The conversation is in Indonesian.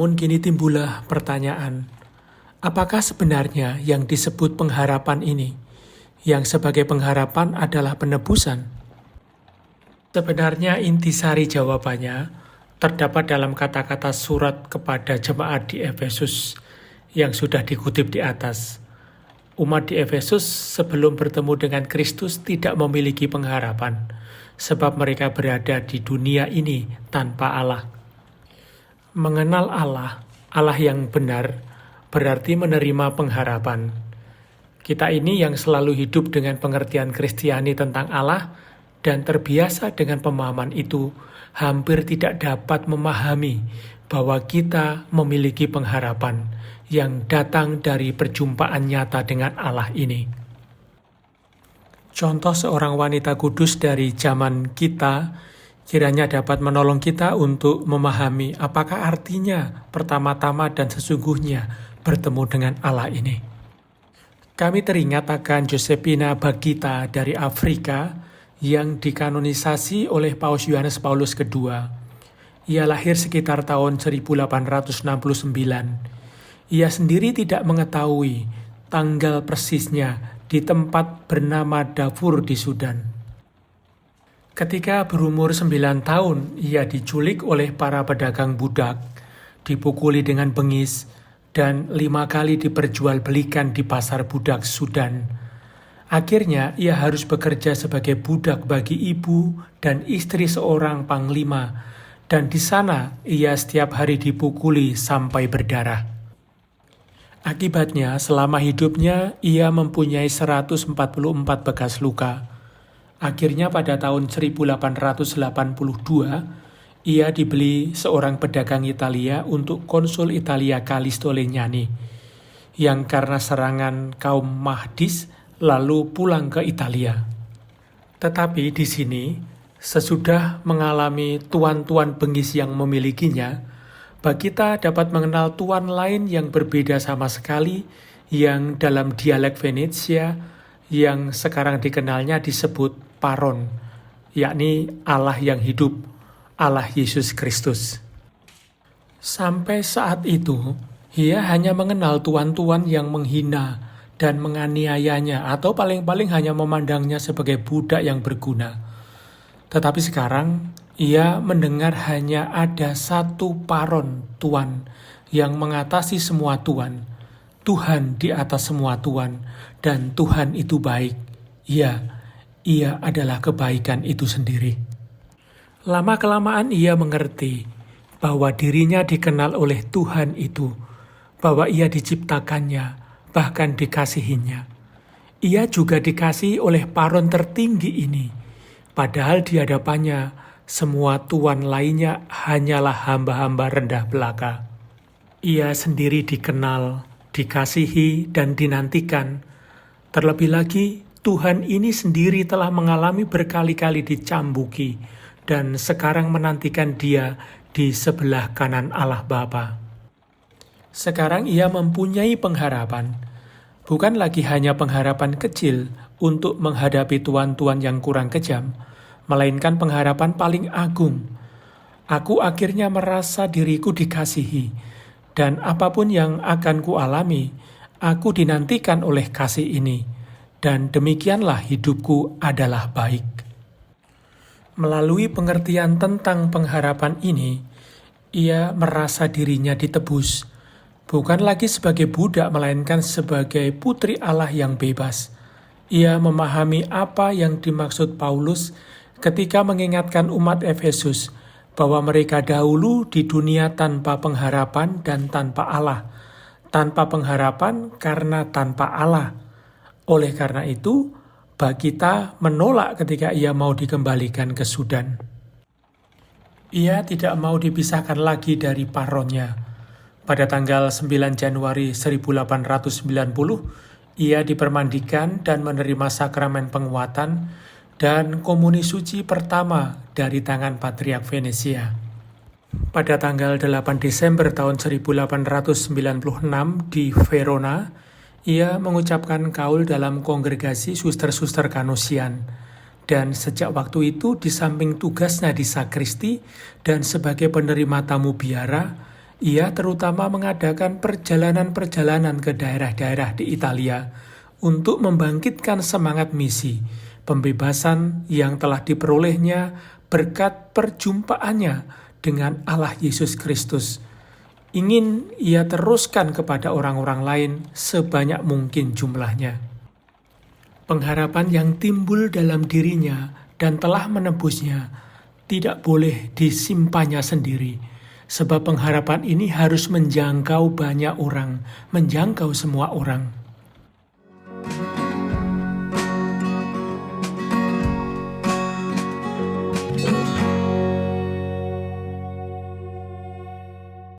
Namun kini timbullah pertanyaan, apakah sebenarnya yang disebut pengharapan ini, yang sebagai pengharapan adalah penebusan? Sebenarnya intisari jawabannya terdapat dalam kata-kata surat kepada jemaat di Efesus yang sudah dikutip di atas. Umat di Efesus sebelum bertemu dengan Kristus tidak memiliki pengharapan, sebab mereka berada di dunia ini tanpa Allah. Mengenal Allah, Allah yang benar, berarti menerima pengharapan. Kita ini yang selalu hidup dengan pengertian Kristiani tentang Allah dan terbiasa dengan pemahaman itu, hampir tidak dapat memahami bahwa kita memiliki pengharapan yang datang dari perjumpaan nyata dengan Allah ini. Contoh seorang wanita kudus dari zaman kita kiranya dapat menolong kita untuk memahami apakah artinya pertama-tama dan sesungguhnya bertemu dengan Allah ini. Kami teringat akan Josefina Bagita dari Afrika yang dikanonisasi oleh Paus Yohanes Paulus II. Ia lahir sekitar tahun 1869. Ia sendiri tidak mengetahui tanggal persisnya di tempat bernama Darfur di Sudan. Ketika berumur 9 tahun, ia diculik oleh para pedagang budak, dipukuli dengan bengis, dan 5 kali diperjualbelikan di pasar budak Sudan. Akhirnya, ia harus bekerja sebagai budak bagi ibu dan istri seorang panglima, dan di sana ia setiap hari dipukuli sampai berdarah. Akibatnya, selama hidupnya, ia mempunyai 144 bekas luka. Akhirnya pada tahun 1882, ia dibeli seorang pedagang Italia untuk konsul Italia Callisto Legnani, yang karena serangan kaum Mahdis lalu pulang ke Italia. Tetapi di sini, sesudah mengalami tuan-tuan bengis yang memilikinya, Bagita dapat mengenal tuan lain yang berbeda sama sekali, yang dalam dialek Venesia yang sekarang dikenalnya disebut Paron, yakni Allah yang hidup, Allah Yesus Kristus. Sampai saat itu, ia hanya mengenal tuan-tuan yang menghina dan menganiayanya, atau paling-paling hanya memandangnya sebagai budak yang berguna. Tetapi sekarang, ia mendengar hanya ada satu paron Tuhan yang mengatasi semua tuan. Tuhan di atas semua tuan, dan Tuhan itu baik. Ya, ia adalah kebaikan itu sendiri. Lama-kelamaan ia mengerti bahwa dirinya dikenal oleh Tuhan itu, bahwa ia diciptakannya, bahkan dikasihinya. Ia juga dikasihi oleh paron tertinggi ini, padahal di hadapannya semua tuan lainnya hanyalah hamba-hamba rendah belaka. Ia sendiri dikenal, dikasihi, dan dinantikan. Terlebih lagi, Tuhan ini sendiri telah mengalami berkali-kali dicambuki, dan sekarang menantikan dia di sebelah kanan Allah Bapa. Sekarang ia mempunyai pengharapan, bukan lagi hanya pengharapan kecil untuk menghadapi tuan-tuan yang kurang kejam, melainkan pengharapan paling agung. Aku akhirnya merasa diriku dikasihi, dan apapun yang akan kualami, aku dinantikan oleh kasih ini, dan demikianlah hidupku adalah baik. Melalui pengertian tentang pengharapan ini, ia merasa dirinya ditebus, bukan lagi sebagai budak, melainkan sebagai putri Allah yang bebas. Ia memahami apa yang dimaksud Paulus ketika mengingatkan umat Efesus bahwa mereka dahulu di dunia tanpa pengharapan dan tanpa Allah. Tanpa pengharapan karena tanpa Allah. Oleh karena itu, Bagita menolak ketika ia mau dikembalikan ke Sudan. Ia tidak mau dipisahkan lagi dari paronnya. Pada tanggal 9 Januari 1890, ia dipermandikan dan menerima sakramen penguatan dan komuni suci pertama dari tangan Patriark Venesia. Pada tanggal 8 Desember tahun 1896 di Verona, ia mengucapkan kaul dalam kongregasi suster-suster Kanusian, dan sejak waktu itu di samping tugasnya di sakristi dan sebagai penerima tamu biara, Ia terutama mengadakan perjalanan-perjalanan ke daerah-daerah di Italia untuk membangkitkan semangat misi, pembebasan yang telah diperolehnya berkat perjumpaannya dengan Allah Yesus Kristus. Ingin ia teruskan kepada orang-orang lain sebanyak mungkin jumlahnya. Pengharapan yang timbul dalam dirinya dan telah menebusnya tidak boleh disimpannya sendiri. Sebab pengharapan ini harus menjangkau banyak orang, menjangkau semua orang.